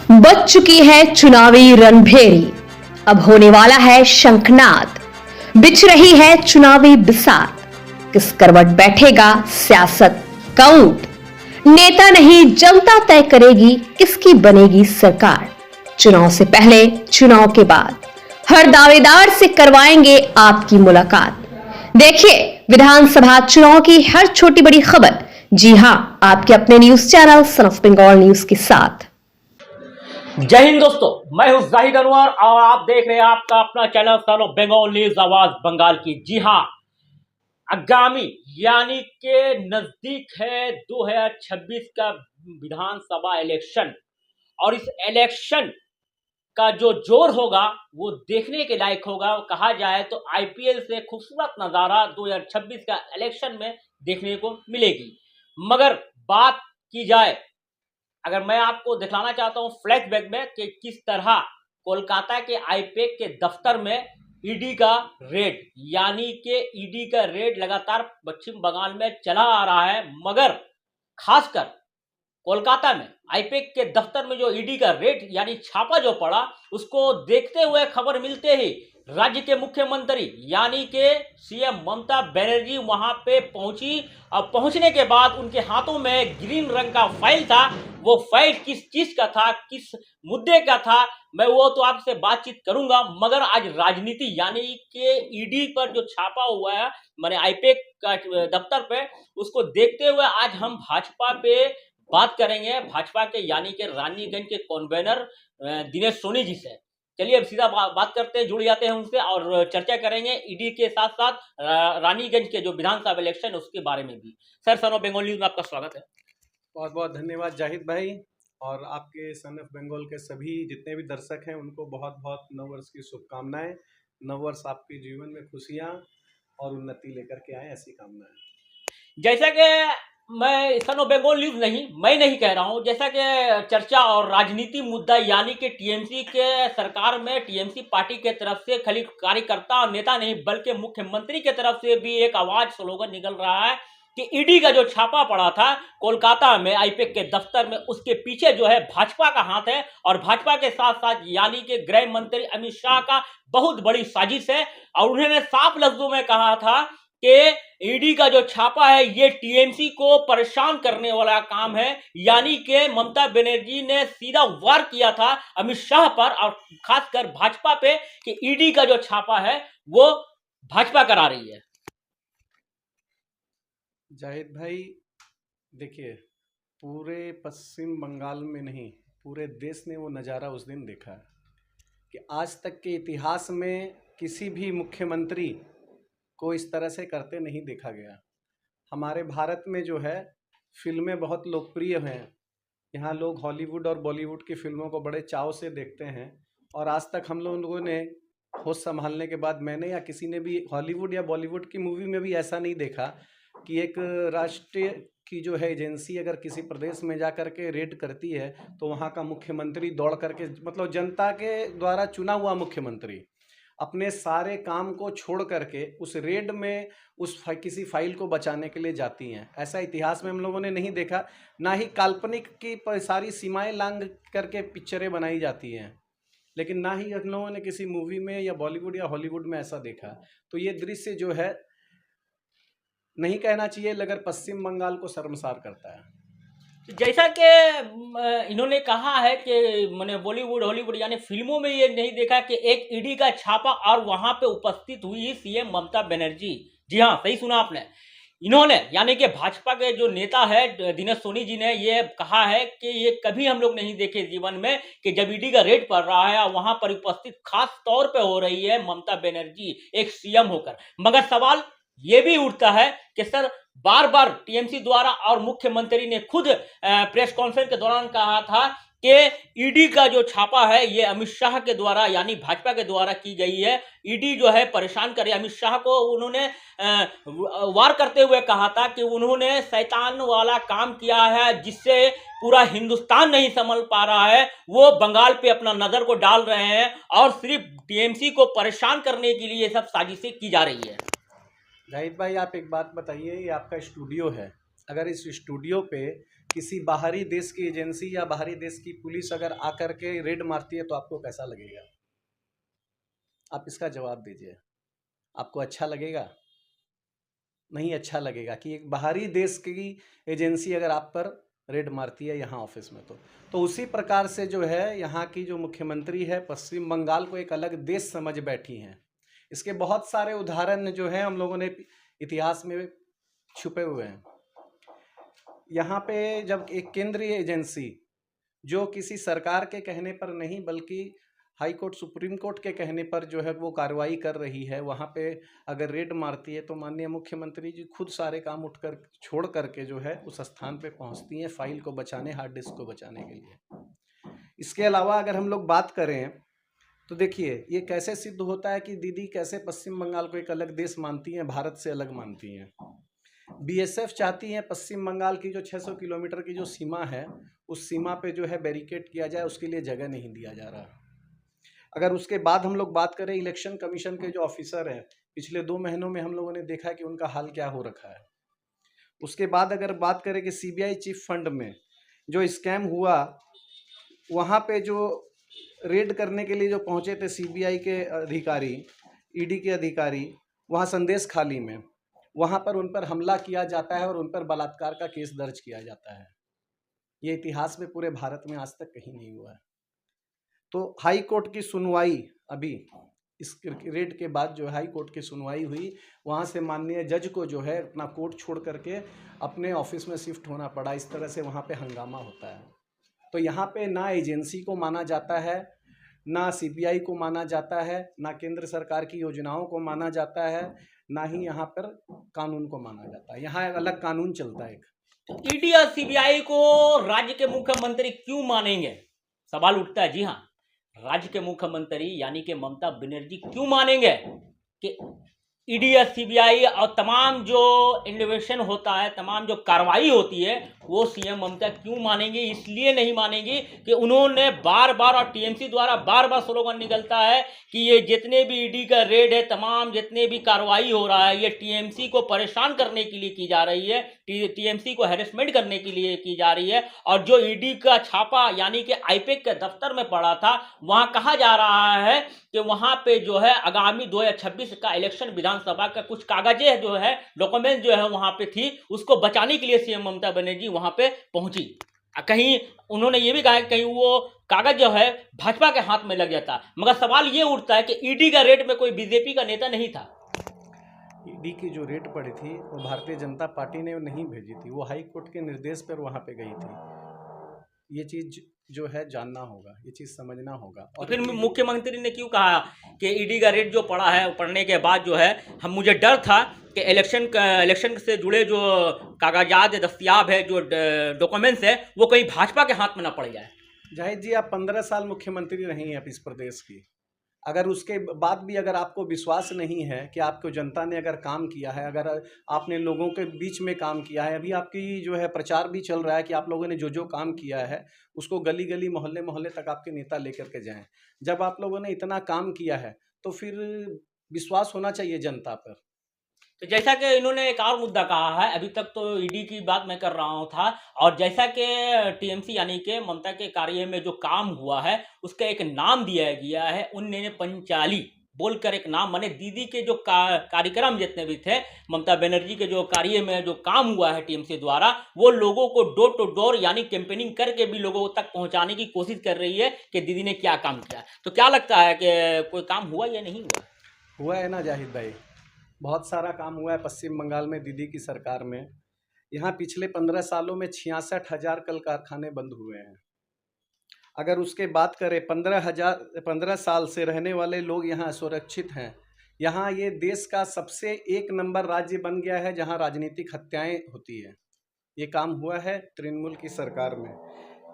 बज चुकी है चुनावी रणभेरी, अब होने वाला है शंखनाद। बिछ रही है चुनावी बिसात, किस करवट बैठेगा सियासत का ऊंट। नेता नहीं जनता तय करेगी किसकी बनेगी सरकार। चुनाव से पहले चुनाव के बाद हर दावेदार से करवाएंगे आपकी मुलाकात। देखिए विधानसभा चुनाव की हर छोटी बड़ी खबर, जी हां, आपके अपने news channel son of Bengal news के साथ। जय हिंद दोस्तों, मैं हूं जाहिद अनवर और आप देख रहे हैं आपका अपना channel son of Bengal news, आवाज बंगाल की। जी हां, आगामी यानी के नजदीक है 2026 का विधानसभा इलेक्शन और इस इलेक्शन का जो जोर होगा वो देखने के लायक होगा। कहा जाए तो आईपीएल से खूबसूरत नजारा 2026 का इलेक्शन में देखने को मिलेगी। मगर बात की जाए, अगर मैं आपको दिखलाना चाहता हूं फ्लैशबैक में कि किस तरह कोलकाता के आईपैक के दफ्तर में ईडी का रेड, यानी कि ईडी का रेड लगातार पश्चिम बंगाल में चला आ रहा है। मगर खासकर कोलकाता में आईपैक के दफ्तर में जो ईडी का रेड यानी छापा जो पड़ा, उसको देखते हुए खबर मिलते ही राज्य के मुख्यमंत्री यानी कि सीएम ममता बनर्जी वहां पे पहुंची और पहुंचने के बाद उनके हाथों में ग्रीन रंग का फाइल था। वो फाइल किस चीज का था, किस मुद्दे का था, मैं वो तो आपसे बातचीत करूंगा। मगर आज राजनीति यानी कि ईडी पर जो छापा हुआ है माने आईपैक का दफ्तर पे, उसको देखते हुए आज हम भाजपा पे बात करेंगे, भाजपा के यानी कि रानीगंज के कन्वेनर दिनेश सोनी जी से। चलिए अब सीधा बात करते हैं, जुड़ जाते हैं उनसे और चर्चा करेंगे ईडी के साथ साथ रानीगंज के जो विधानसभा इलेक्शन उसके बारे में भी। Sir, son of Bengal news में आपका स्वागत है। बहुत बहुत धन्यवाद जाहिद भाई, और आपके सन ऑफ बंगाल के सभी जितने भी दर्शक हैं उनको बहुत बहुत नववर्ष की शुभकामनाएं। नववर्ष आपके जीवन में खुशियां और उन्नति लेकर के आए, ऐसी कामनाएं। जैसा कि मैं सन ऑफ बंगाल न्यूज नहीं, मैं नहीं कह रहा हूं, जैसा कि चर्चा और राजनीति मुद्दा यानी कि टीएमसी के सरकार में टीएमसी पार्टी के तरफ से खाली कार्यकर्ता और नेता नहीं बल्कि मुख्यमंत्री के तरफ से भी एक आवाज स्लोगन निकल रहा है कि ईडी का जो छापा पड़ा था कोलकाता में आईपैक के दफ्तर में, उसके पीछे जो है भाजपा का हाथ है और भाजपा के साथ साथ यानी कि गृह मंत्री अमित शाह का बहुत बड़ी साजिश है। और उन्होंने साफ लफ्जों में कहा था कि ईडी का जो छापा है ये टीएमसी को परेशान करने वाला काम है, यानी कि ममता बनर्जी ने सीधा वार किया था अमित शाह पर और खासकर भाजपा पे कि ईडी का जो छापा है वो भाजपा करा रही है। जाहिद भाई देखिए, पूरे पश्चिम बंगाल में नहीं पूरे देश ने वो नज़ारा उस दिन देखा कि आज तक के इतिहास में किसी भी मुख्यमंत्री को इस तरह से करते नहीं देखा गया। हमारे भारत में जो है फिल्में बहुत लोकप्रिय हैं, यहाँ लोग हॉलीवुड और बॉलीवुड की फिल्मों को बड़े चाव से देखते हैं। और आज तक हम लोगों ने होश संभालने के बाद मैंने या किसी ने भी हॉलीवुड या बॉलीवुड की मूवी में भी ऐसा नहीं देखा कि एक राष्ट्रीय की जो है एजेंसी अगर किसी प्रदेश में जा कर के रेड करती है तो वहाँ का मुख्यमंत्री दौड़ करके, मतलब जनता के द्वारा चुना हुआ मुख्यमंत्री, अपने सारे काम को छोड़ करके उस रेड में किसी फाइल को बचाने के लिए जाती हैं। ऐसा इतिहास में हम लोगों ने नहीं देखा। ना ही काल्पनिक की सारी सीमाएं लांघ करके पिक्चरें बनाई जाती हैं, लेकिन ना ही हम लोगों ने किसी मूवी में या बॉलीवुड या हॉलीवुड में ऐसा देखा। तो ये दृश्य जो है नहीं कहना चाहिए, मगर पश्चिम बंगाल को शर्मसार करता है। जैसा कि इन्होंने कहा है कि मैंने बॉलीवुड हॉलीवुड यानी फिल्मों में ये नहीं देखा कि एक ईडी का छापा और वहां पे उपस्थित हुई सीएम ममता बनर्जी। जी हाँ, सही सुना आपने। इन्होंने यानी कि भाजपा के जो नेता है दिनेश सोनी जी ने ये कहा है कि ये कभी हम लोग नहीं देखे जीवन में कि जब ईडी का रेड पड़ रहा है वहां पर उपस्थित खास तौर पे हो रही है ममता बनर्जी एक सीएम होकर। मगर सवाल ये भी उठता है कि सर, बार बार टीएमसी द्वारा और मुख्यमंत्री ने खुद प्रेस कॉन्फ्रेंस के दौरान कहा था कि ईडी का जो छापा है ये अमित शाह के द्वारा यानी भाजपा के द्वारा की गई है। ईडी जो है परेशान करे अमित शाह को, उन्होंने वार करते हुए कहा था कि उन्होंने शैतान वाला काम किया है जिससे पूरा हिंदुस्तान नहीं संभल पा रहा है। वो बंगाल पे अपना नजर को डाल रहे हैं और सिर्फ टीएमसी को परेशान करने के लिए ये सब साजिशें की जा रही है। जाहिद भाई, आप एक बात बताइए, ये आपका स्टूडियो है, अगर इस स्टूडियो पे किसी बाहरी देश की एजेंसी या बाहरी देश की पुलिस अगर आकर के रेड मारती है तो आपको कैसा लगेगा? आप इसका जवाब दीजिए। आपको अच्छा लगेगा? नहीं अच्छा लगेगा कि एक बाहरी देश की एजेंसी अगर आप पर रेड मारती है यहाँ ऑफिस में। तो उसी प्रकार से जो है यहाँ की जो मुख्यमंत्री है पश्चिम बंगाल को एक अलग देश समझ बैठी हैं। इसके बहुत सारे उदाहरण जो हैं हम लोगों ने इतिहास में छुपे हुए हैं। यहाँ पे जब एक केंद्रीय एजेंसी जो किसी सरकार के कहने पर नहीं बल्कि हाई कोर्ट सुप्रीम कोर्ट के कहने पर जो है वो कार्रवाई कर रही है, वहाँ पे अगर रेड मारती है तो माननीय मुख्यमंत्री जी खुद सारे काम उठकर छोड़ करके जो है उस स्थान पे पहुँचती हैं फाइल को बचाने, हार्ड डिस्क को बचाने के लिए। इसके अलावा अगर हम लोग बात करें तो देखिए ये कैसे सिद्ध होता है कि दीदी कैसे पश्चिम बंगाल को एक अलग देश मानती हैं, भारत से अलग मानती हैं। बीएसएफ चाहती है पश्चिम बंगाल की जो 600 किलोमीटर की जो सीमा है उस सीमा पे जो है बैरिकेड किया जाए, उसके लिए जगह नहीं दिया जा रहा। अगर उसके बाद हम लोग बात करें इलेक्शन कमीशन के जो ऑफिसर हैं, पिछले 2 महीनों में हम लोगों ने देखा कि उनका हाल क्या हो रखा है। उसके बाद अगर बात करें कि सीबीआई चीफ फंड में जो स्कैम हुआ, वहाँ पे जो रेड करने के लिए जो पहुँचे थे सीबीआई के अधिकारी, ईडी के अधिकारी, वहाँ संदेश खाली में वहाँ पर उन पर हमला किया जाता है और उन पर बलात्कार का केस दर्ज किया जाता है। ये इतिहास में पूरे भारत में आज तक कहीं नहीं हुआ है। तो हाई कोर्ट की सुनवाई अभी इस रेड के बाद जो हाई कोर्ट की सुनवाई हुई, वहाँ से माननीय जज को जो है अपना कोर्ट छोड़ करके अपने ऑफिस में शिफ्ट होना पड़ा। इस तरह से वहाँ पे हंगामा होता है। तो यहाँ पे ना एजेंसी को माना जाता है, ना सीबीआई को माना जाता है, ना केंद्र सरकार की योजनाओं को माना जाता है, ना ही यहाँ पर कानून को माना जाता है। यहाँ एक अलग कानून चलता है। ईडी और सीबीआई को राज्य के मुख्यमंत्री क्यों मानेंगे, सवाल उठता है। जी हाँ, राज्य के मुख्यमंत्री यानी कि ममता बनर्जी क्यों मानेंगे कि ईडी और सीबीआई और तमाम जो इन्वेस्टिगेशन होता है, तमाम जो कार्रवाई होती है, वो सीएम ममता क्यों मानेंगे? इसलिए नहीं मानेंगी कि उन्होंने बार बार और टीएमसी द्वारा बार बार स्लोगन निकलता है कि ये जितने भी ईडी का रेड है, तमाम जितने भी कार्रवाई हो रहा है, ये टीएमसी को परेशान करने के लिए की जा रही है, टीएमसी को हैरेसमेंट करने के लिए की जा रही है। और जो ईडी का छापा यानी कि आईपैक के दफ्तर में पड़ा था, वहां कहा जा रहा है कि वहां पे जो है आगामी 2026 का इलेक्शन विधानसभा का कुछ कागजें जो है, डॉक्यूमेंट जो है वहां पे थी, उसको बचाने के लिए सीएम ममता बनर्जी वहां पे पहुंची। कहीं उन्होंने ये भी कहा कि कहीं वो कागज जो है भाजपा के हाथ में लग जाता। मगर सवाल ये उठता है कि ईडी का रेड में कोई बीजेपी का नेता नहीं था। ईडी की जो रेड पड़ी थी वो भारतीय जनता पार्टी ने नहीं भेजी थी, वो हाई कोर्ट के निर्देश पर वहां पे गई थी। ये चीज जो है जानना होगा, ये चीज समझना होगा। और फिर मुख्यमंत्री ने क्यों कहा कि ईडी का रेड जो पड़ा है, पढ़ने के बाद जो है मुझे डर था कि इलेक्शन से जुड़े जो कागजात दस्तियाब है, जो डॉक्यूमेंट्स है, वो कहीं भाजपा के हाथ में ना पड़ जाए। जाहिद जी, आप 15 साल मुख्यमंत्री रही हैं इस प्रदेश की। अगर उसके बाद भी अगर आपको विश्वास नहीं है कि आपको जनता ने अगर काम किया है, अगर आपने लोगों के बीच में काम किया है, अभी आपकी जो है प्रचार भी चल रहा है कि आप लोगों ने जो जो काम किया है उसको गली गली मोहल्ले मोहल्ले तक आपके नेता लेकर के जाएं। जब आप लोगों ने इतना काम किया है तो फिर विश्वास होना चाहिए जनता पर। तो जैसा कि इन्होंने एक और मुद्दा कहा है, अभी तक तो ईडी की बात मैं कर रहा था, और जैसा कि टीएमसी यानी कि ममता के कार्य में जो काम हुआ है उसका एक नाम दिया गया है, 1945 बोलकर एक नाम, माने दीदी के जो कार्यक्रम जितने भी थे, ममता बनर्जी के जो कार्य में जो काम हुआ है टीएमसी द्वारा, वो लोगों को डोर टू डोर यानी कैंपेनिंग करके भी लोगों तक पहुंचाने की कोशिश कर रही है कि दीदी ने क्या काम किया। तो क्या लगता है कि कोई काम हुआ या नहीं हुआ? हुआ है ना जाहिद भाई, बहुत सारा काम हुआ है पश्चिम बंगाल में दीदी की सरकार में। यहाँ पिछले 15 सालों में 66,000 कल कारखाने बंद हुए हैं। अगर उसके बात करें 15 साल से रहने वाले लोग यहाँ सुरक्षित हैं। यहाँ ये देश का सबसे 1 नंबर राज्य बन गया है जहाँ राजनीतिक हत्याएं होती है। ये काम हुआ है तृणमूल की सरकार में।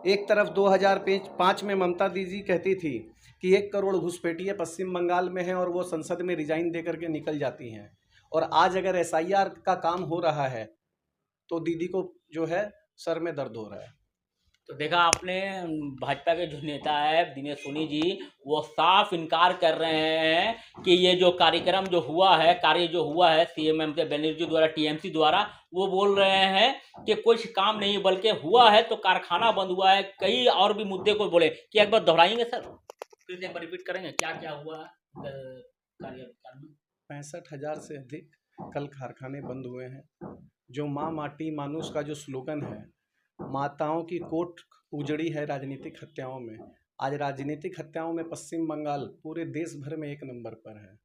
एक तरफ 2005 में ममता दीदी कहती थी कि 1 करोड़ घुसपैठिए पश्चिम बंगाल में हैं और वो संसद में रिजाइन दे करके निकल जाती हैं, और आज अगर एसआईआर का काम हो रहा है तो दीदी को जो है सर में दर्द हो रहा है। तो देखा आपने, भाजपा के जो नेता है दिनेश सोनी जी, वो साफ इनकार कर रहे हैं कि ये जो कार्यक्रम जो हुआ है, कार्य जो हुआ है सीएम ममता बनर्जी द्वारा, टीएमसी द्वारा, वो बोल रहे हैं कि कुछ काम नहीं बल्कि हुआ है तो कारखाना बंद हुआ है। कई और भी मुद्दे को बोले कि एक बार दोहराएंगे सर, फिर से एक बार रिपीट करेंगे क्या क्या हुआ कार्यक्रम में? 65,000 से अधिक कल कारखाने बंद हुए हैं। जो माँ माटी मानुष का जो स्लोगन है, माताओं की कोट उजड़ी है राजनीतिक हत्याओं में। आज राजनीतिक हत्याओं में पश्चिम बंगाल पूरे देश भर में एक नंबर पर है।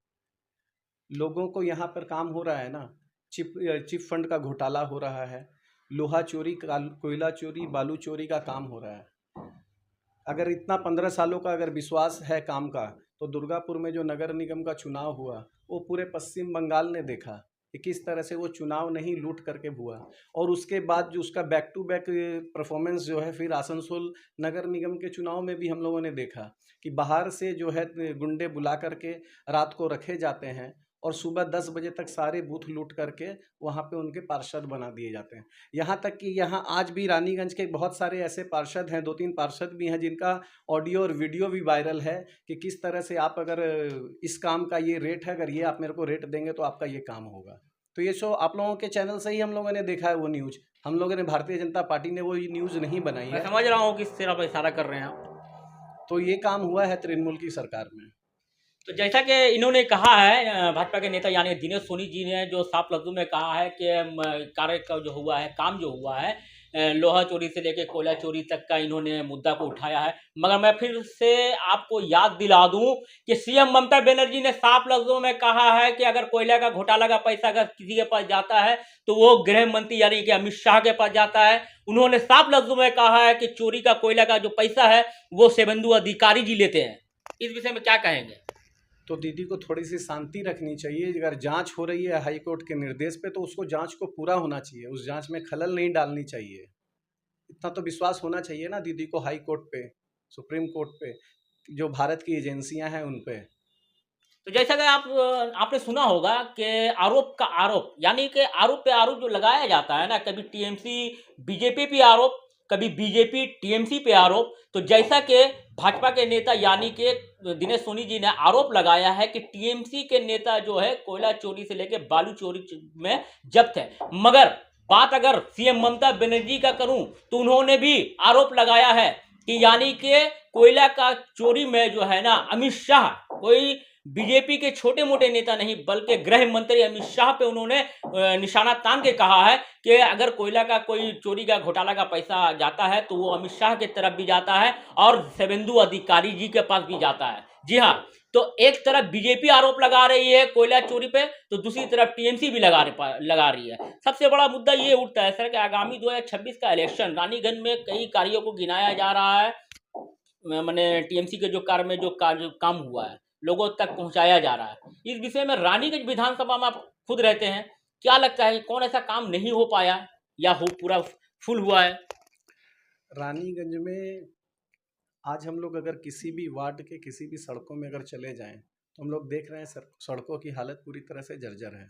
लोगों को यहाँ पर काम हो रहा है ना, चिप फंड का घोटाला हो रहा है, लोहा चोरी, कोयला चोरी, बालू चोरी का काम हो रहा है। अगर इतना 15 सालों का अगर विश्वास है काम का, तो दुर्गापुर में जो नगर निगम का चुनाव हुआ, वो पूरे पश्चिम बंगाल ने देखा कि किस तरह से वो चुनाव नहीं लूट करके हुआ। और उसके बाद जो उसका बैक टू बैक परफॉर्मेंस जो है, फिर आसनसोल नगर निगम के चुनाव में भी हम लोगों ने देखा कि बाहर से जो है गुंडे बुला करके रात को रखे जाते हैं और सुबह 10 बजे तक सारे बूथ लूट करके वहाँ पे उनके पार्षद बना दिए जाते हैं। यहाँ तक कि यहाँ आज भी रानीगंज के बहुत सारे ऐसे पार्षद हैं, 2-3 पार्षद भी हैं जिनका ऑडियो और वीडियो भी वायरल है कि किस तरह से आप अगर इस काम का ये रेट है, अगर ये आप मेरे को रेट देंगे तो आपका ये काम होगा। तो ये शो आप लोगों के चैनल से ही हम लोगों ने देखा है वो न्यूज़। हम लोगों ने, भारतीय जनता पार्टी ने वो न्यूज़ नहीं बनाई मैं है। समझ रहा हूँ किस तरफ इशारा कर रहे हैं आप। तो ये काम हुआ है तृणमूल की सरकार में। तो जैसा कि इन्होंने कहा है, भाजपा के नेता यानी दिनेश सोनी जी ने जो साफ लफ्जों में कहा है कि कार्य का जो हुआ है, काम जो हुआ है, लोहा चोरी से लेकर कोयला चोरी तक का इन्होंने मुद्दा को उठाया है। मगर मैं फिर से आपको याद दिला दूं कि सीएम ममता बनर्जी ने साफ लफ्जों में कहा है कि अगर कोयला का घोटाला का पैसा अगर किसी के पास जाता है तो वो गृह मंत्री यानी कि अमित शाह के पास जाता है। उन्होंने साफ लफ्जों में कहा है कि चोरी का, कोयला का जो पैसा है वो शुभेंदु अधिकारी जी लेते हैं। इस विषय में क्या कहेंगे? तो दीदी को थोड़ी सी शांति रखनी चाहिए। अगर जांच हो रही है हाई कोर्ट के निर्देश पे, तो उसको जांच को पूरा होना चाहिए, उस जांच में खलल नहीं डालनी चाहिए। इतना तो विश्वास होना चाहिए ना दीदी को, हाई कोर्ट पे, सुप्रीम कोर्ट पे, जो भारत की एजेंसियां हैं उन पे। तो जैसा कि आपने सुना होगा कि आरोप का आरोप, यानी कि आरोप पे आरोप जो लगाया जाता है ना, कभी टीएमसी बीजेपी पे आरोप, कभी बीजेपी टीएमसी पे आरोप। तो जैसा कि भाजपा के नेता यानी कि दिनेश सोनी जी ने आरोप लगाया है कि टीएमसी के नेता जो है कोयला चोरी से लेकर बालू चोरी में जब्त है। मगर बात अगर सीएम ममता बनर्जी का करूं तो उन्होंने भी आरोप लगाया है कि यानी कि कोयला का चोरी में जो है ना, अमित शाह, कोई बीजेपी के छोटे मोटे नेता नहीं बल्कि गृह मंत्री अमित शाह पे उन्होंने निशाना तान के कहा है कि अगर कोयला का कोई चोरी का, घोटाला का पैसा जाता है तो वो अमित शाह की तरफ भी जाता है और शुभेंदु अधिकारी जी के पास भी जाता है। जी हाँ, तो एक तरफ बीजेपी आरोप लगा रही है कोयला चोरी पे, तो दूसरी तरफ टीएमसी भी लगा रही है। सबसे बड़ा मुद्दा ये उठता है सर कि आगामी 2026 का इलेक्शन, रानीगंज में कई कार्यों को गिनाया जा रहा है, मैंने टीएमसी के जो कार्य में जो काम हुआ है लोगों तक पहुंचाया जा रहा है। इस विषय में रानीगंज विधानसभा में आप खुद रहते हैं, क्या लगता है कि कौन ऐसा काम नहीं हो पाया या हो पूरा फुल हुआ है? रानीगंज में आज हम लोग अगर किसी भी वार्ड के किसी भी सड़कों में अगर चले जाएं तो हम लोग देख रहे हैं सड़कों की हालत पूरी तरह से जर्जर है।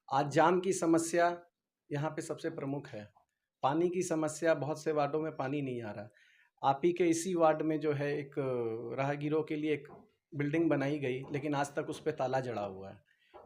आज जाम की समस्या यहाँ पे सबसे प्रमुख है। पानी की समस्या, बहुत से वार्डों में पानी नहीं आ रहा। आप ही के इसी वार्ड में जो है एक राहगीरों के लिए एक बिल्डिंग बनाई गई, लेकिन आज तक उस पर ताला जड़ा हुआ है।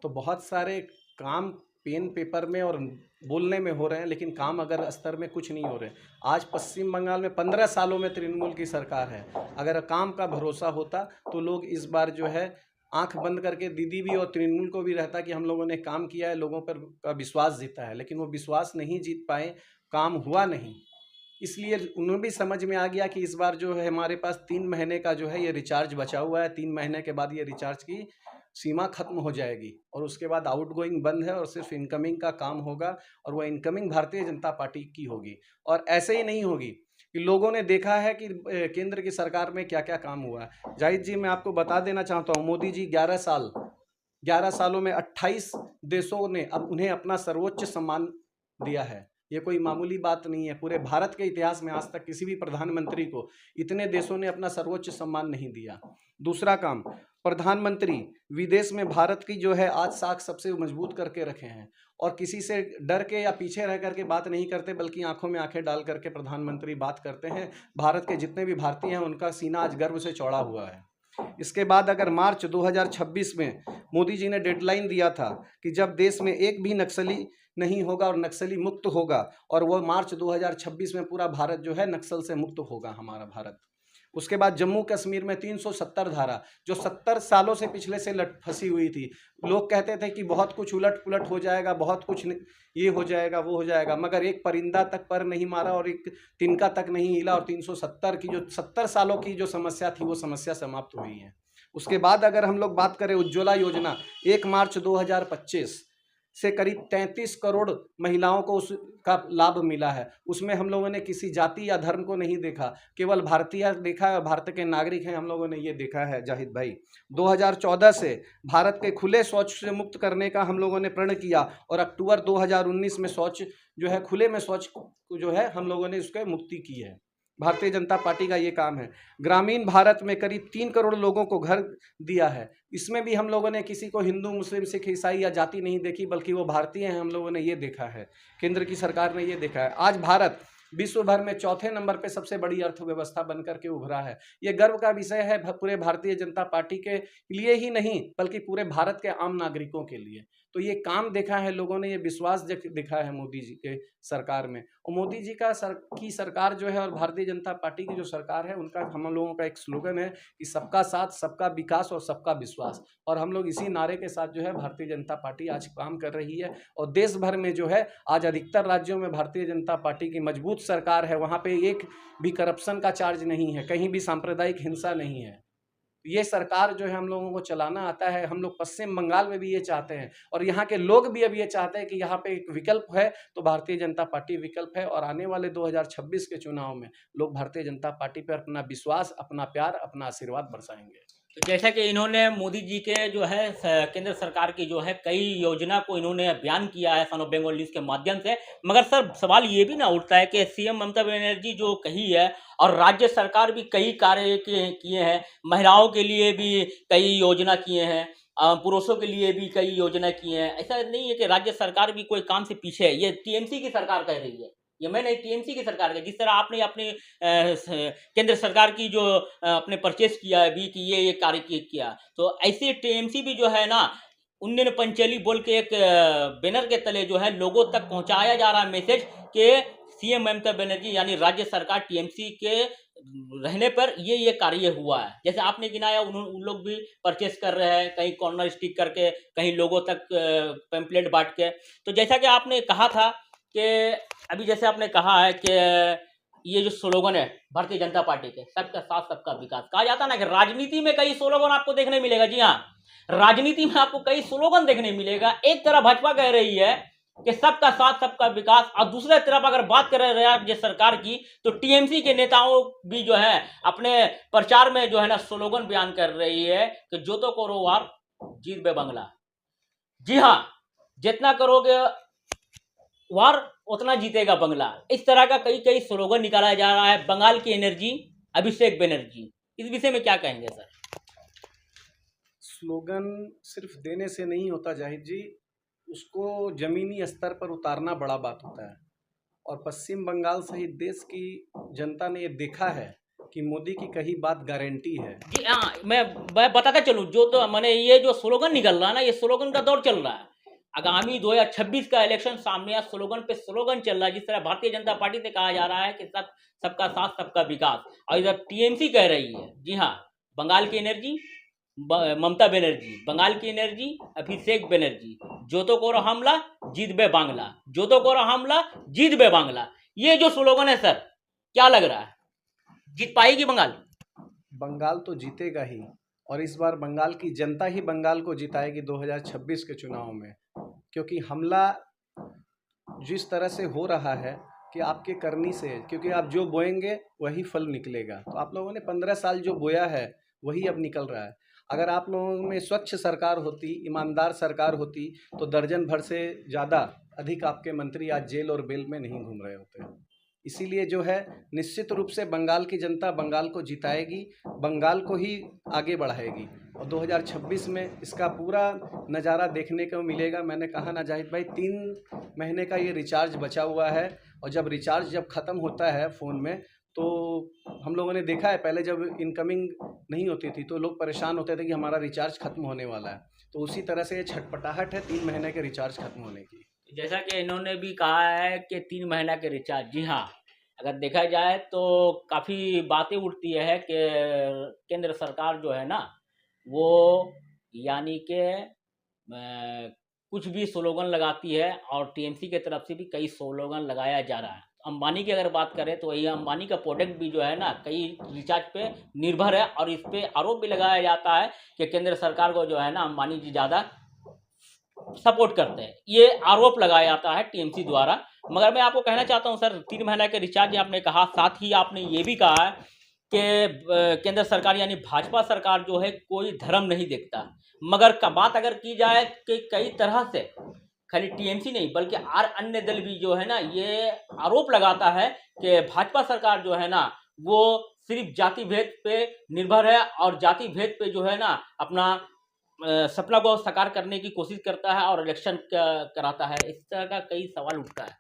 तो बहुत सारे काम पेन पेपर में और बोलने में हो रहे हैं, लेकिन काम अगर स्तर में कुछ नहीं हो रहे। आज पश्चिम बंगाल में 15 सालों में तृणमूल की सरकार है। अगर काम का भरोसा होता तो लोग इस बार जो है आंख बंद करके, दीदी भी और तृणमूल को भी रहता कि हम लोगों ने काम किया है, लोगों पर का विश्वास जीता है, लेकिन वो विश्वास नहीं जीत पाए, काम हुआ नहीं। इसलिए उन्हें भी समझ में आ गया कि इस बार जो है हमारे पास 3 महीने का जो है ये रिचार्ज बचा हुआ है। 3 महीने के बाद ये रिचार्ज की सीमा खत्म हो जाएगी और उसके बाद आउटगोइंग बंद है और सिर्फ इनकमिंग का काम होगा, और वह इनकमिंग भारतीय जनता पार्टी की होगी। और ऐसे ही नहीं होगी कि लोगों ने देखा है कि केंद्र की सरकार में क्या क्या काम हुआ है। जाहिद जी, मैं आपको बता देना चाहता हूँ, मोदी जी 11 सालों में 28 देशों ने अब उन्हें अपना सर्वोच्च सम्मान दिया है। ये कोई मामूली बात नहीं है। पूरे भारत के इतिहास में आज तक किसी भी प्रधानमंत्री को इतने देशों ने अपना सर्वोच्च सम्मान नहीं दिया। दूसरा काम, प्रधानमंत्री विदेश में भारत की जो है आज साख सबसे मजबूत करके रखे हैं और किसी से डर के या पीछे रह करके बात नहीं करते, बल्कि आंखों में आंखें डाल करके प्रधानमंत्री बात करते हैं। भारत के जितने भी भारतीय हैं उनका सीना आज गर्व से चौड़ा हुआ है। इसके बाद अगर मार्च 2026 में मोदी जी ने डेडलाइन दिया था कि जब देश में एक भी नक्सली नहीं होगा और नक्सली मुक्त होगा, और वो मार्च 2026 में पूरा भारत जो है नक्सल से मुक्त होगा, हमारा भारत। उसके बाद जम्मू कश्मीर में 370 धारा जो 70 सालों से पिछले से फंसी हुई थी, लोग कहते थे कि बहुत कुछ उलट पुलट हो जाएगा, बहुत कुछ ये हो जाएगा वो हो जाएगा, मगर एक परिंदा तक पर नहीं मारा और एक तिनका तक नहीं हिला और 370 की जो 70 सालों की जो समस्या थी वो समस्या समाप्त हुई है। उसके बाद अगर हम लोग बात करें उज्ज्वला योजना, 1 मार्च 2025 से करीब 33 करोड़ महिलाओं को उसका लाभ मिला है। उसमें हम लोगों ने किसी जाति या धर्म को नहीं देखा, केवल भारतीय देखा है, भारत के नागरिक हैं हम लोगों ने ये देखा है। जाहिद भाई, 2014 से भारत के खुले शौच से मुक्त करने का हम लोगों ने प्रण किया और अक्टूबर 2019 में शौच जो है खुले में शौच जो है हम लोगों ने उसके मुक्ति की है। भारतीय जनता पार्टी का ये काम है। ग्रामीण भारत में करीब 3 करोड़ लोगों को घर दिया है। इसमें भी हम लोगों ने किसी को हिंदू मुस्लिम सिख ईसाई या जाति नहीं देखी, बल्कि वो भारतीय हैं, हम लोगों ने ये देखा है। केंद्र की सरकार ने ये देखा है। आज भारत विश्व भर में चौथे नंबर पे सबसे बड़ी अर्थव्यवस्था बनकर के उभरा है। ये गर्व का विषय है पूरे भारतीय जनता पार्टी के लिए ही नहीं, बल्कि पूरे भारत के आम नागरिकों के लिए। तो ये काम देखा है लोगों ने, ये विश्वास दिखा है मोदी जी के सरकार में। और मोदी जी की सरकार जो है और भारतीय जनता पार्टी की जो सरकार है, उनका हम लोगों का एक स्लोगन है कि सबका साथ, सबका विकास और सबका विश्वास। और हम लोग इसी नारे के साथ जो है भारतीय जनता पार्टी आज काम कर रही है। और देश भर में जो है आज अधिकतर राज्यों में भारतीय जनता पार्टी की मजबूत सरकार है। वहाँ पे एक भी करप्शन का चार्ज नहीं है, कहीं भी सांप्रदायिक हिंसा नहीं है। ये सरकार जो है हम लोगों को चलाना आता है। हम लोग पश्चिम बंगाल में भी ये चाहते हैं और यहाँ के लोग भी अब ये चाहते हैं कि यहाँ पे एक विकल्प है तो भारतीय जनता पार्टी विकल्प है। और आने वाले 2026 के चुनाव में लोग भारतीय जनता पार्टी पर अपना विश्वास, अपना प्यार, अपना आशीर्वाद बरसाएंगे। तो जैसा कि इन्होंने मोदी जी के जो है केंद्र सरकार की जो है कई योजना को इन्होंने बयान किया है सन ऑफ बंगाल न्यूज़ के माध्यम से, मगर सर सवाल ये भी ना उठता है कि सीएम ममता बनर्जी जो कही है और राज्य सरकार भी कई कार्य किए हैं, महिलाओं के लिए भी कई योजना किए हैं, पुरुषों के लिए भी कई योजना किए हैं। ऐसा नहीं है कि राज्य सरकार भी कोई काम से पीछे है। ये टीएमसी की सरकार कह रही है, ये मैं नहीं, टीएमसी की सरकार है। जिस तरह आपने अपने केंद्र सरकार की जो आपने परचेस किया है भी कि ये कार्य किया, तो ऐसे टीएमसी भी जो है ना, उन्नयन पंचेली बोल के एक बैनर के तले जो है लोगों तक पहुंचाया जा रहा है मैसेज कि सीएम ममता बनर्जी यानी राज्य सरकार टीएमसी के रहने पर ये कार्य हुआ है। जैसे आपने गिनाया, उन लोग भी परचेस कर रहे हैं, कहीं कॉर्नर स्टिक करके, कहीं लोगों तक पैम्पलेट बांट के। तो जैसा कि आपने कहा था कि अभी जैसे आपने कहा है कि ये जो स्लोगन है भारतीय जनता पार्टी के, सबका साथ सबका विकास, कहा जाता है ना कि राजनीति में कई स्लोगन आपको देखने मिलेगा। जी हाँ, राजनीति में आपको कई स्लोगन देखने मिलेगा। एक तरफ भाजपा कह रही है कि सबका साथ सबका विकास, और दूसरे तरफ अगर बात करें राज्य सरकार की तो टीएमसी के नेताओं भी जो है अपने प्रचार में जो है ना स्लोगन बयान कर रही है कि जो तो करो वार जीत बे बंगला। जी हाँ, जितना करोगे वार उतना जीतेगा बंगला। इस तरह का कई स्लोगन निकाला जा रहा है। बंगाल की एनर्जी, अभिषेक बनर्जी, इस विषय में क्या कहेंगे सर? स्लोगन सिर्फ देने से नहीं होता जाहिद जी, उसको जमीनी स्तर पर उतारना बड़ा बात होता है। और पश्चिम बंगाल सहित देश की जनता ने ये देखा है कि मोदी की कही बात गारंटी है। जी हाँ, मैं बताता चलूँ, जो तो मैंने ये जो स्लोगन निकल रहा है ना, ये स्लोगन का दौर चल रहा है। आगामी 2026 का इलेक्शन सामने है, स्लोगन पे स्लोगन चल रहा है। जिस तरह भारतीय जनता पार्टी से कहा जा रहा है कि सबका साथ सबका विकास, और इधर टीएमसी कह रही है जी हाँ बंगाल की एनर्जी ममता बनर्जी, बंगाल की एनर्जी अभिषेक बनर्जी, जो तो करो हमला जीत बे बांग्ला, जो तो करो हमला जीत बे बांग्ला। ये जो स्लोगन है सर, क्या लग रहा है, जीत पाएगी बंगाल? बंगाल तो जीतेगा ही, और इस बार बंगाल की जनता ही बंगाल को जिताएगी 2026 के चुनाव में। क्योंकि हमला जिस तरह से हो रहा है कि आपके करनी से, क्योंकि आप जो बोएंगे वही फल निकलेगा। तो आप लोगों ने 15 साल जो बोया है वही अब निकल रहा है। अगर आप लोगों में स्वच्छ सरकार होती, ईमानदार सरकार होती, तो दर्जन भर से ज़्यादा अधिक आपके मंत्री आज जेल और बेल में नहीं घूम रहे होते। इसीलिए जो है निश्चित रूप से बंगाल की जनता बंगाल को जिताएगी, बंगाल को ही आगे बढ़ाएगी और 2026 में इसका पूरा नज़ारा देखने को मिलेगा। मैंने कहा ना जाहिद भाई, 3 महीने का ये रिचार्ज बचा हुआ है और जब रिचार्ज ख़त्म होता है फ़ोन में, तो हम लोगों ने देखा है पहले जब इनकमिंग नहीं होती थी तो लोग परेशान होते थे कि हमारा रिचार्ज ख़त्म होने वाला है। तो उसी तरह से ये छटपटाहट है 3 महीने के रिचार्ज ख़त्म होने की। जैसा कि इन्होंने भी कहा है कि 3 महीना के रिचार्ज, जी हाँ, अगर देखा जाए तो काफ़ी बातें उठती है कि केंद्र सरकार जो है ना वो यानी कि कुछ भी स्लोगन लगाती है और टीएमसी की तरफ से भी कई स्लोगन लगाया जा रहा है। अंबानी की अगर बात करें तो ये अंबानी का प्रोडक्ट भी जो है ना कई रिचार्ज पे निर्भर है और इस पे आरोप भी लगाया जाता है कि केंद्र सरकार को जो है ना अंबानी जी ज़्यादा सपोर्ट करते हैं, ये आरोप लगाया जाता है टीएमसी द्वारा। मगर मैं आपको कहना चाहता हूं सर, 3 महीना के रिचार्ज आपने कहा, साथ ही आपने ये भी कहा है कि केंद्र सरकार यानी भाजपा सरकार जो है कोई धर्म नहीं देखता। मगर का बात अगर की जाए कि कई तरह से खाली टीएमसी नहीं बल्कि और अन्य दल भी जो है ना ये आरोप लगाता है कि भाजपा सरकार जो है ना वो सिर्फ जाति भेद पे निर्भर है और जाति भेद पे जो है ना अपना सपना को साकार करने की कोशिश करता है और इलेक्शन कराता है। इस तरह का कई सवाल उठता है।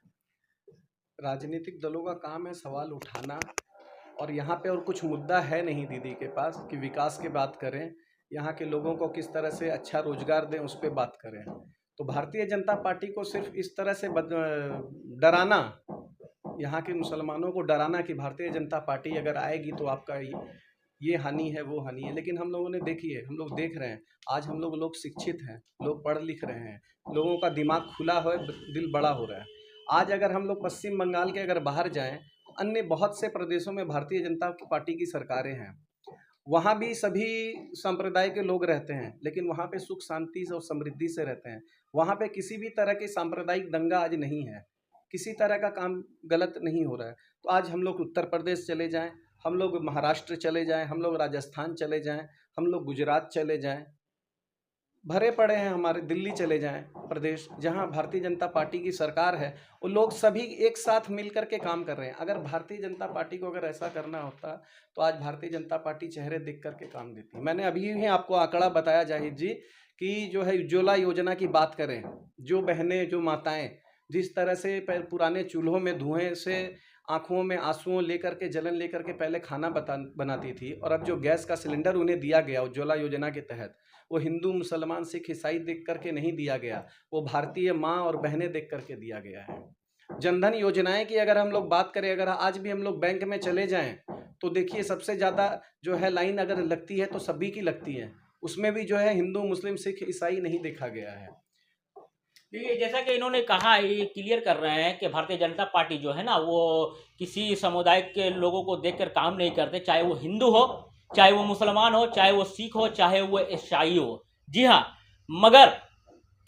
राजनीतिक दलों का काम है सवाल उठाना, और यहाँ पे और कुछ मुद्दा है नहीं दीदी के पास कि विकास की बात करें, यहाँ के लोगों को किस तरह से अच्छा रोजगार दें उस पर बात करें। तो भारतीय जनता पार्टी को सिर्फ इस तरह से डराना, यहाँ के मुसलमानों को डराना कि भारतीय जनता पार्टी अगर आएगी तो आपका ये हानि है वो हानि है। लेकिन हम लोगों ने देखिए, हम लोग देख रहे हैं आज हम लोग शिक्षित हैं, लोग पढ़ लिख रहे हैं, लोगों का दिमाग खुला है, दिल बड़ा हो रहा है। आज अगर हम लोग पश्चिम बंगाल के अगर बाहर जाएं, अन्य बहुत से प्रदेशों में भारतीय जनता पार्टी की सरकारें हैं, वहाँ भी सभी संप्रदाय के लोग रहते हैं, लेकिन वहाँ पे सुख शांति और समृद्धि से रहते हैं। वहाँ पे किसी भी तरह की सांप्रदायिक दंगा आज नहीं है, किसी तरह का काम गलत नहीं हो रहा है। तो आज हम लोग उत्तर प्रदेश चले जाएं, हम लोग महाराष्ट्र चले जाएं, हम लोग राजस्थान चले जाएं, हम लोग गुजरात चले जाएं, भरे पड़े हैं, हमारे दिल्ली चले जाएं, प्रदेश जहां भारतीय जनता पार्टी की सरकार है, वो लोग सभी एक साथ मिलकर के काम कर रहे हैं। अगर भारतीय जनता पार्टी को अगर ऐसा करना होता तो आज भारतीय जनता पार्टी चेहरे देख करके काम देती। मैंने अभी ही आपको आंकड़ा बताया जाहिद जी कि जो है उज्ज्वला योजना की बात करें, जो बहनें जो माताएं जिस तरह से पुराने चूल्हों में धुएं से आंखों में आंसुओं लेकर के जलन लेकर के पहले खाना बनाती थी, और अब जो गैस का सिलेंडर उन्हें दिया गया उज्ज्वला योजना के तहत, वो हिंदू मुसलमान सिख ईसाई देख करके नहीं दिया गया, वो भारतीय माँ और बहनें देख करके दिया गया है। जनधन योजनाएं की अगर हम लोग बात करें, अगर आज भी हम लोग बैंक में चले जाएं तो देखिए सबसे ज़्यादा जो है लाइन अगर लगती है तो सभी की लगती है, उसमें भी जो है हिंदू मुस्लिम सिख ईसाई नहीं देखा गया है। देखिए जैसा कि इन्होंने कहा, ये क्लियर कर रहे हैं कि भारतीय जनता पार्टी जो है ना वो किसी समुदाय के लोगों को देखकर काम नहीं करते, चाहे वो हिंदू हो, चाहे वो मुसलमान हो, चाहे वो सिख हो, चाहे वो ईसाई हो। जी हाँ, मगर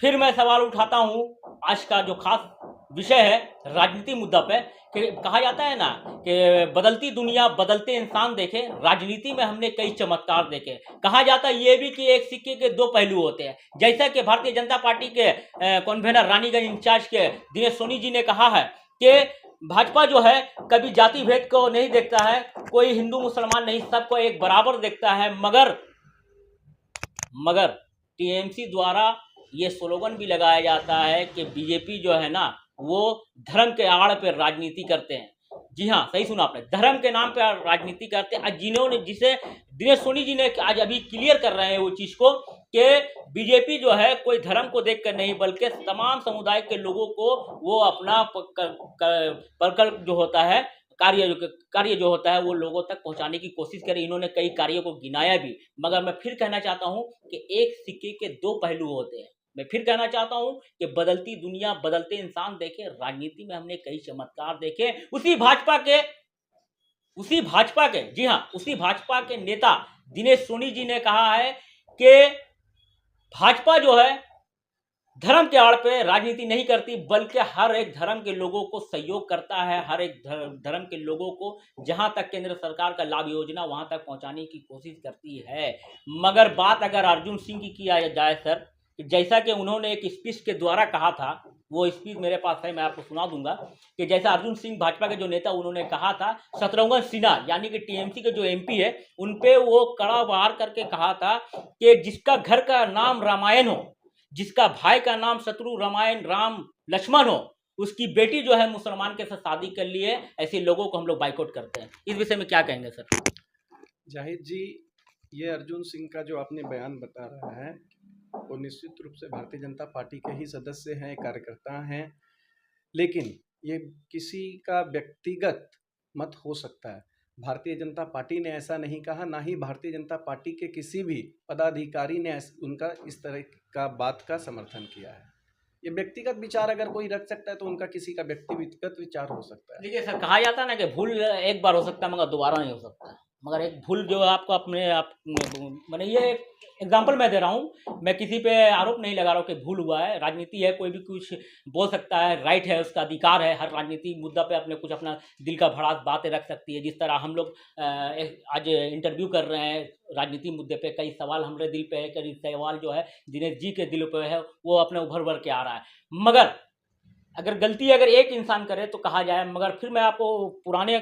फिर मैं सवाल उठाता हूँ आज का जो खास विषय है राजनीति मुद्दा पे, कि कहा जाता है ना कि बदलती दुनिया बदलते इंसान देखे, राजनीति में हमने कई चमत्कार देखे। कहा जाता है ये भी कि एक सिक्के के 2 पहलू होते हैं। जैसा कि भारतीय जनता पार्टी के कन्वेनर रानीगंज इंचार्ज के दिनेश सोनी जी ने कहा है कि भाजपा जो है कभी जाति भेद को नहीं देखता है, कोई हिंदू मुसलमान नहीं, सबको एक बराबर देखता है। मगर टीएमसी द्वारा ये स्लोगन भी लगाया जाता है कि बीजेपी जो है ना वो धर्म के आड़ पे राजनीति करते हैं। जी हाँ, सही सुना आपने, धर्म के नाम पे राजनीति करते हैं। जिन्होंने जिसे दिनेश सोनी जी ने आज अभी क्लियर कर रहे हैं वो चीज़ को कि बीजेपी जो है कोई धर्म को देखकर नहीं बल्कि तमाम समुदाय के लोगों को वो अपना प्रकल्प जो होता है, कार्य जो होता है वो लोगों तक पहुंचाने की कोशिश करी। इन्होंने कई कार्यों को गिनाया भी। मगर मैं फिर कहना चाहता हूं कि एक सिक्के के 2 पहलू होते हैं। मैं फिर कहना चाहता हूं कि बदलती दुनिया बदलते इंसान देखे, राजनीति में हमने कई चमत्कार देखे। उसी भाजपा के जी हाँ, उसी भाजपा के नेता दिनेश सोनी जी ने कहा है कि भाजपा जो है धर्म के आड़ पे राजनीति नहीं करती, बल्कि हर एक धर्म के लोगों को सहयोग करता है, हर एक धर्म के लोगों को जहां तक केंद्र सरकार का लाभ योजना वहां तक पहुंचाने की कोशिश करती है। मगर बात अगर अर्जुन सिंह की किया जाए सर, कि जैसा कि उन्होंने एक स्पीच के द्वारा कहा था, वो स्पीच मेरे पास है, मैं आपको सुना दूंगा कि जैसा अर्जुन सिंह भाजपा के जो नेता उन्होंने कहा था, शत्रुघ्न सिन्हा यानी कि टीएमसी के जो एमपी है उन पे वो कड़ा वार करके कहा था कि जिसका घर का नाम रामायण हो, जिसका भाई का नाम शत्रु रामायण राम लक्ष्मण हो, उसकी बेटी जो है मुसलमान के साथ शादी कर लिए, ऐसे लोगों को हम लोग बाइकआउट करते हैं। इस विषय में क्या कहेंगे सर? जाहिद जी, ये अर्जुन सिंह का जो आपने बयान बता रहा है वो निश्चित रूप से भारतीय जनता पार्टी के ही सदस्य हैं, कार्यकर्ता हैं, लेकिन ये किसी का व्यक्तिगत मत हो सकता है। भारतीय जनता पार्टी ने ऐसा नहीं कहा, ना ही भारतीय जनता पार्टी के किसी भी पदाधिकारी ने उनका इस तरह का बात का समर्थन किया है। ये व्यक्तिगत विचार अगर कोई रख सकता है तो उनका किसी का व्यक्तिगत विचार हो सकता है। देखिए सर, कहा जाता है ना कि भूल एक बार हो सकता है मगर दोबारा नहीं हो सकता। मगर एक भूल जो है आपको अपने आप मैंने ये एग्जाम्पल मैं दे रहा हूँ, मैं किसी पे आरोप नहीं लगा रहा हूँ कि भूल हुआ है। राजनीति है, कोई भी कुछ बोल सकता है, राइट है, उसका अधिकार है। हर राजनीति मुद्दा पे अपने कुछ अपना दिल का भड़ास बातें रख सकती है। जिस तरह हम लोग आज इंटरव्यू कर रहे हैं राजनीति मुद्दे पे, कई सवाल हमारे दिल पे है, कई सवाल जो है दिनेश जी के दिल पे है, वो अपने उभर उभर के आ रहा है। मगर अगर गलती अगर एक इंसान करे तो कहा जाए, मगर फिर मैं आपको पुराने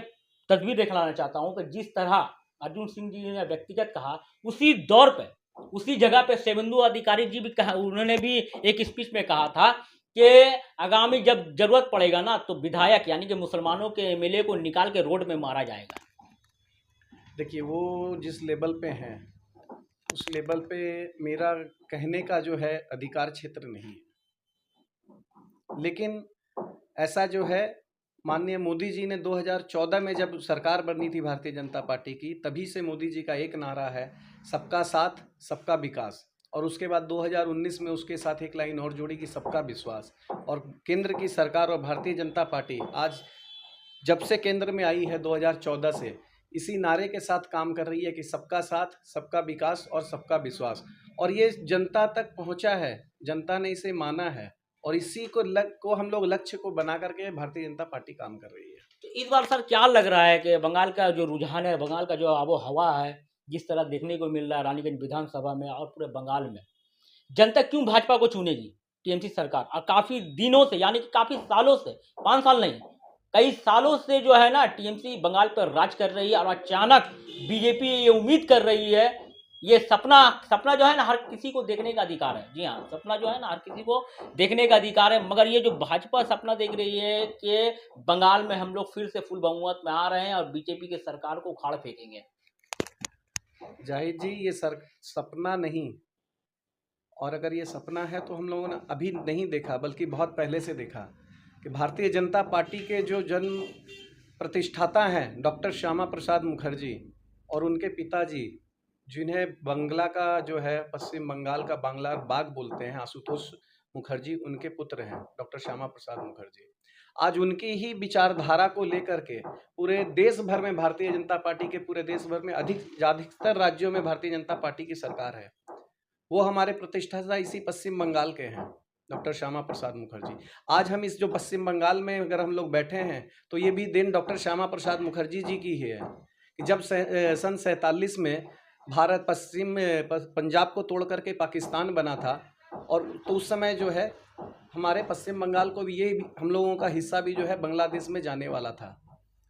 तस्वीर दिखलाना चाहता हूं कि जिस तरह अर्जुन सिंह जी ने व्यक्तिगत कहा, उसी दौर पे उसी जगह पे शुभेंदु अधिकारी जी भी कहा, उन्होंने भी एक स्पीच में कहा था कि आगामी जब जरूरत पड़ेगा ना तो विधायक यानी कि मुसलमानों के एमएलए को निकाल के रोड में मारा जाएगा। देखिए, वो जिस लेवल पे हैं उस लेवल पे मेरा कहने का जो है अधिकार क्षेत्र नहीं है, लेकिन ऐसा जो है माननीय मोदी जी ने 2014 में जब सरकार बनी थी भारतीय जनता पार्टी की, तभी से मोदी जी का एक नारा है सबका साथ सबका विकास, और उसके बाद 2019 में उसके साथ एक लाइन और जोड़ी कि सबका विश्वास। और केंद्र की सरकार और भारतीय जनता पार्टी आज जब से केंद्र में आई है 2014 से इसी नारे के साथ काम कर रही है कि सबका साथ सबका विकास और सबका विश्वास, और ये जनता तक पहुंचा है, जनता ने इसे माना है, और इसी को हम लोग लक्ष्य को बना करके भारतीय जनता पार्टी काम कर रही है। तो इस बार सर क्या लग रहा है कि बंगाल का जो रुझान है, बंगाल का जो आबो हवा है, जिस तरह देखने को मिल रहा है रानीगंज विधानसभा में और पूरे बंगाल में, जनता क्यों भाजपा को चुनेगी, टीएमसी सरकार? और काफी दिनों से यानी कि काफी सालों से, 5 साल नहीं कई सालों से जो है ना टीएमसी बंगाल पर राज कर रही है, और अचानक बीजेपी ये उम्मीद कर रही है, ये सपना जो है ना हर किसी को देखने का अधिकार है। जी हाँ, सपना जो है ना हर किसी को देखने का अधिकार है, मगर ये जो भाजपा सपना देख रही है कि बंगाल में हम लोग फिर से फुल बहुमत में आ रहे हैं और बीजेपी के सरकार को उखाड़ फेंकेंगे। जाहिद जी, ये सपना नहीं, और अगर ये सपना है तो हम लोगों ने अभी नहीं देखा बल्कि बहुत पहले से देखा कि भारतीय जनता पार्टी के जो जन्म प्रतिष्ठाता हैं डॉक्टर श्यामा प्रसाद मुखर्जी और उनके पिताजी, जिन्हें बंगला का जो है पश्चिम बंगाल का बांग्ला बाग बोलते हैं, आशुतोष मुखर्जी उनके पुत्र हैं, डॉक्टर श्यामा प्रसाद मुखर्जी। आज उनकी ही विचारधारा को लेकर के पूरे देश भर में भारतीय जनता पार्टी के पूरे देश भर में अधिकतर राज्यों में भारतीय जनता पार्टी की सरकार है। वो हमारे प्रतिष्ठाता इसी पश्चिम बंगाल के हैं, डॉक्टर श्यामा प्रसाद मुखर्जी। आज हम इस जो पश्चिम बंगाल में अगर हम लोग बैठे हैं तो ये भी दिन डॉक्टर श्यामा प्रसाद मुखर्जी जी की ही है कि जब सन 47 में भारत पंजाब को तोड़ करके पाकिस्तान बना था, और तो उस समय जो है हमारे पश्चिम बंगाल को भी हम लोगों का हिस्सा भी जो है बांग्लादेश में जाने वाला था।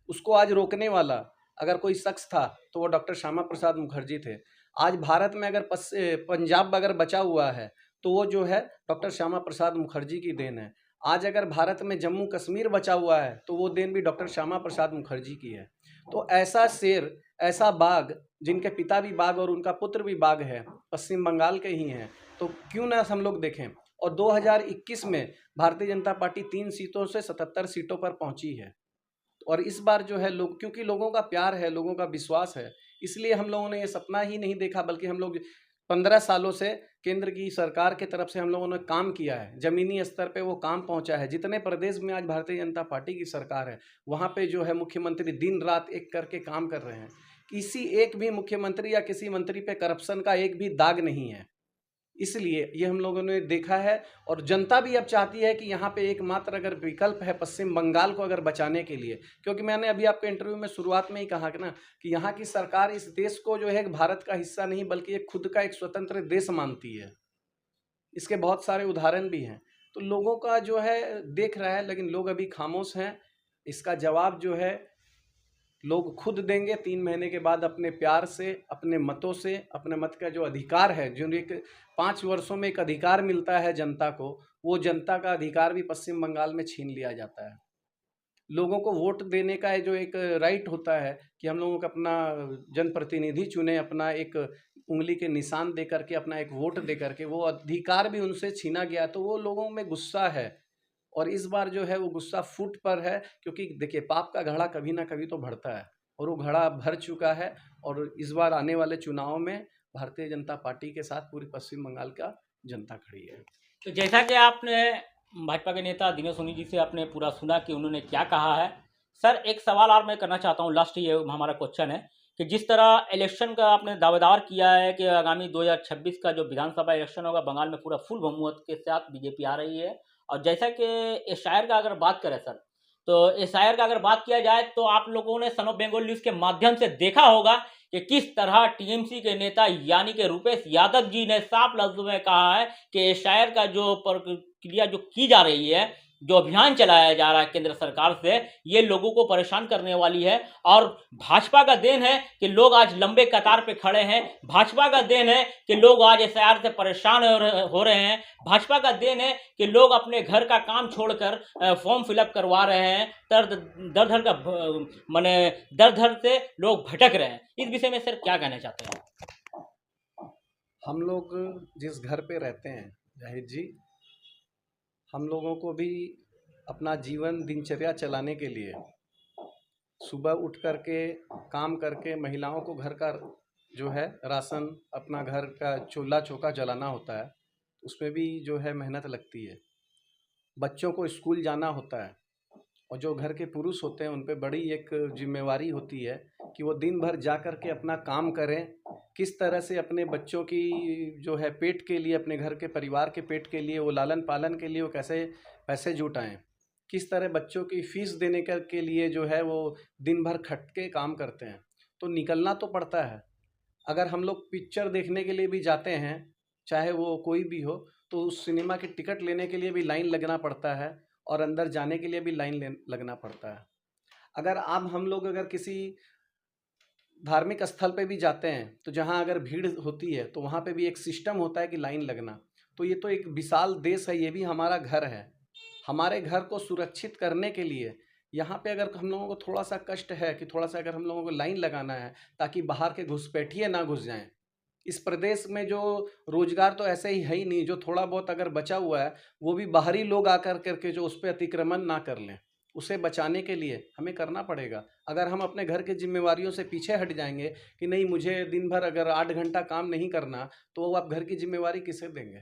उसको आज रोकने वाला अगर कोई शख्स था तो वो डॉक्टर श्यामा प्रसाद मुखर्जी थे। आज भारत में अगर पंजाब अगर बचा हुआ है तो वो जो है डॉक्टर श्यामा प्रसाद मुखर्जी की देन है। आज अगर भारत में जम्मू कश्मीर बचा हुआ है तो वो देन भी डॉक्टर श्यामा प्रसाद मुखर्जी की है। तो ऐसा शेर, ऐसा बाघ, जिनके पिता भी बाघ और उनका पुत्र भी बाघ है, पश्चिम बंगाल के ही हैं, तो क्यों ना हम लोग देखें। और 2021 में भारतीय जनता पार्टी 3 सीटों से 77 सीटों पर पहुंची है, और इस बार जो है लोग, क्योंकि लोगों का प्यार है, लोगों का विश्वास है, इसलिए हम लोगों ने ये सपना ही नहीं देखा, बल्कि हम लोग 15 सालों से केंद्र की सरकार के तरफ से हम लोगों ने काम किया है, ज़मीनी स्तर पे वो काम पहुंचा है। जितने प्रदेश में आज भारतीय जनता पार्टी की सरकार है वहाँ पे जो है मुख्यमंत्री दिन रात एक करके काम कर रहे हैं। किसी एक भी मुख्यमंत्री या किसी मंत्री पे करप्शन का एक भी दाग नहीं है। इसलिए ये हम लोगों ने देखा है और जनता भी अब चाहती है कि यहाँ पे एकमात्र अगर विकल्प है पश्चिम बंगाल को अगर बचाने के लिए, क्योंकि मैंने अभी आपके इंटरव्यू में शुरुआत में ही कहा कि ना कि यहाँ की सरकार इस देश को जो है भारत का हिस्सा नहीं बल्कि एक खुद का एक स्वतंत्र देश मानती है। इसके बहुत सारे उदाहरण भी हैं। तो लोगों का जो है देख रहा है, लेकिन लोग अभी खामोश हैं। इसका जवाब जो है लोग खुद देंगे 3 महीने के बाद, अपने प्यार से, अपने मतों से। अपने मत का जो अधिकार है, जो एक 5 वर्षों में एक अधिकार मिलता है जनता को, वो जनता का अधिकार भी पश्चिम बंगाल में छीन लिया जाता है। लोगों को वोट देने का जो एक राइट होता है कि हम लोगों को अपना जनप्रतिनिधि चुने, अपना एक उंगली के निशान दे करके, अपना एक वोट दे करके, वो अधिकार भी उनसे छीना गया। तो वो लोगों में गुस्सा है और इस बार जो है वो गुस्सा फूट पर है, क्योंकि देखिए पाप का घड़ा कभी ना कभी तो भरता है और वो घड़ा भर चुका है। और इस बार आने वाले चुनाव में भारतीय जनता पार्टी के साथ पूरी पश्चिम बंगाल का जनता खड़ी है। तो जैसा कि आपने भाजपा के नेता दिनेश सोनी जी से आपने पूरा सुना कि उन्होंने क्या कहा है, सर एक सवाल और मैं करना चाहता हूँ, लास्ट ये हमारा क्वेश्चन है कि जिस तरह इलेक्शन का आपने दावेदार किया है कि आगामी 2026 का जो विधानसभा इलेक्शन होगा बंगाल में पूरा फुल बहुमत के साथ बीजेपी आ रही है, और जैसा कि एसआईआर का अगर बात करें सर, तो एसआईआर का अगर बात किया जाए तो आप लोगों ने सन ऑफ बंगाल न्यूज़ के माध्यम से देखा होगा कि किस तरह टीएमसी के नेता यानी कि रूपेश यादव जी ने साफ लफ्जों में कहा है कि एसआईआर का जो प्रक्रिया जो की जा रही है, जो अभियान चलाया जा रहा है केंद्र सरकार से, ये लोगों को परेशान करने वाली है। और भाजपा का देन है कि लोग आज लंबे कतार पे खड़े हैं। भाजपा का देन है कि लोग आज एसआईआर से परेशान हो रहे हैं। भाजपा का देन है कि लोग अपने घर का काम छोड़कर फॉर्म फिलअप करवा रहे हैं। दर दर से लोग भटक रहे हैं। इस विषय में सर क्या कहना चाहते हैं? हम लोग जिस घर पे रहते हैं जाहिद जी, हम लोगों को भी अपना जीवन दिनचर्या चलाने के लिए सुबह उठ करके काम करके महिलाओं को घर का जो है राशन, अपना घर का चूल्हा चौका जलाना होता है, उसमें भी जो है मेहनत लगती है। बच्चों को स्कूल जाना होता है और जो घर के पुरुष होते हैं उन पे बड़ी एक जिम्मेवारी होती है कि वो दिन भर जा कर के अपना काम करें, किस तरह से अपने बच्चों की जो है पेट के लिए, अपने घर के परिवार के पेट के लिए, वो लालन पालन के लिए वो कैसे पैसे जुटाएं, किस तरह बच्चों की फ़ीस देने के लिए जो है वो दिन भर खट के काम करते हैं। तो निकलना तो पड़ता है। अगर हम लोग पिक्चर देखने के लिए भी जाते हैं, चाहे वो कोई भी हो, तो उस सिनेमा की टिकट लेने के लिए भी लाइन लगना पड़ता है और अंदर जाने के लिए भी लाइन लगना पड़ता है। अगर हम लोग अगर किसी धार्मिक स्थल पे भी जाते हैं तो जहाँ अगर भीड़ होती है तो वहाँ पे भी एक सिस्टम होता है कि लाइन लगना। तो ये तो एक विशाल देश है, ये भी हमारा घर है। हमारे घर को सुरक्षित करने के लिए यहाँ पे अगर हम लोगों को थोड़ा सा कष्ट है कि थोड़ा सा अगर हम लोगों को लाइन लगाना है ताकि बाहर के घुसपैठिए ना घुस जाएं। इस प्रदेश में जो रोजगार तो ऐसे ही है ही नहीं, जो थोड़ा बहुत अगर बचा हुआ है वो भी बाहरी लोग आकर करके जो उस पर अतिक्रमण ना कर लें, उसे बचाने के लिए हमें करना पड़ेगा। अगर हम अपने घर की जिम्मेवारियों से पीछे हट जाएंगे कि नहीं मुझे दिन भर अगर 8 घंटा काम नहीं करना, तो आप घर की जिम्मेवारी किसे देंगे?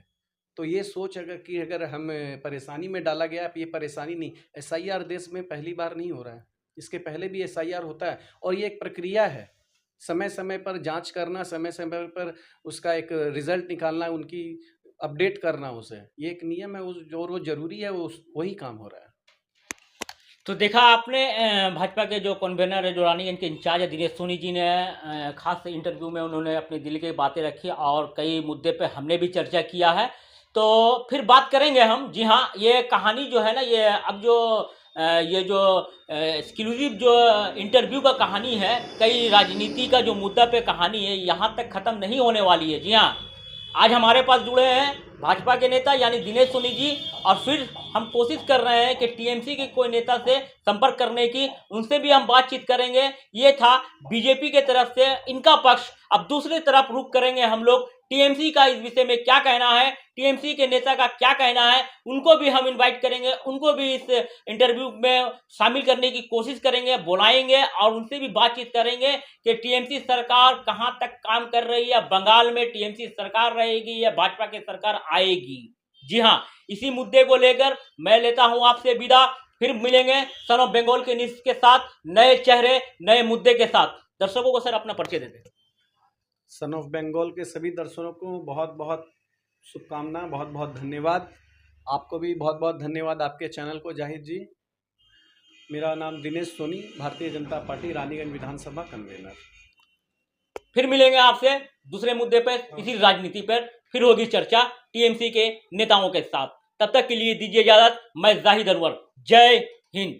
तो ये सोच अगर हम परेशानी में डाला गया, ये परेशानी नहीं, एसआईआर देश में पहली बार नहीं हो रहा है, इसके पहले भी एसआईआर होता है और ये एक प्रक्रिया है। समय समय पर जांच करना, समय समय पर उसका एक रिजल्ट निकालना, उनकी अपडेट करना, उसे ये एक नियम है, उस जो वो जरूरी है, वो वही काम हो रहा है। तो देखा आपने भाजपा के जो कन्वेनर है, जो रानीगंज के इंचार्ज है दिनेश सोनी जी ने खास इंटरव्यू में उन्होंने अपने दिल की बातें रखी और कई मुद्दे पे हमने भी चर्चा किया है। तो फिर बात करेंगे हम। जी हाँ, ये कहानी जो है ना, ये अब जो ये जो एक्सक्लूसिव जो इंटरव्यू का कहानी है, कई राजनीति का जो मुद्दा पे कहानी है, यहाँ तक ख़त्म नहीं होने वाली है। जी हाँ, आज हमारे पास जुड़े हैं भाजपा के नेता यानी दिनेश सोनी जी, और फिर हम कोशिश कर रहे हैं कि टीएमसी के कोई नेता से संपर्क करने की, उनसे भी हम बातचीत करेंगे। ये था बीजेपी के तरफ से इनका पक्ष। अब दूसरी तरफ रुख करेंगे हम लोग टीएमसी का, इस विषय में क्या कहना है, टीएमसी के नेता का क्या कहना है, उनको भी हम इनवाइट करेंगे, उनको भी इस इंटरव्यू में शामिल करने की कोशिश करेंगे, बुलाएंगे और उनसे भी बातचीत करेंगे कि टीएमसी सरकार कहां तक काम कर रही है, बंगाल में टीएमसी सरकार रहेगी या भाजपा की सरकार आएगी। जी हाँ, इसी मुद्दे को लेकर मैं लेता हूं आपसे विदा। फिर मिलेंगे सन ऑफ बंगाल के न्यूज़ के साथ, नए चेहरे नए मुद्दे के साथ। दर्शकों को सर अपना परिचय दे दें। सन ऑफ बंगाल के सभी दर्शकों को बहुत बहुत शुभकामना, बहुत बहुत धन्यवाद। आपको भी बहुत बहुत धन्यवाद, आपके चैनल को जाहिद जी। मेरा नाम दिनेश सोनी, भारतीय जनता पार्टी रानीगंज विधानसभा कन्वेनर। फिर मिलेंगे आपसे दूसरे मुद्दे पर, इसी राजनीति पर फिर होगी चर्चा टीएमसी के नेताओं के साथ। तब तक के लिए दीजिए इजाजत। मैं जाहिद अनवर, जय हिंद।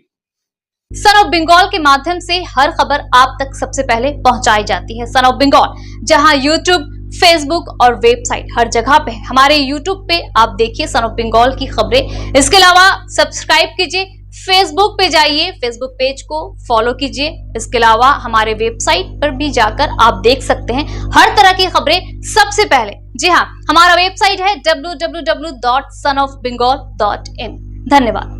सन ऑफ बंगाल के माध्यम से हर खबर आप तक सबसे पहले पहुंचाई जाती है। सन ऑफ बंगाल जहां यूट्यूब, फेसबुक और वेबसाइट हर जगह पे है। हमारे यूट्यूब पे आप देखिए सन ऑफ बंगाल की खबरें। इसके अलावा सब्सक्राइब कीजिए, फेसबुक पे जाइए, फेसबुक पेज को फॉलो कीजिए। इसके अलावा हमारे वेबसाइट पर भी जाकर आप देख सकते हैं हर तरह की खबरें सबसे पहले। जी हाँ, हमारा वेबसाइट है www.sonofbengal.in। धन्यवाद।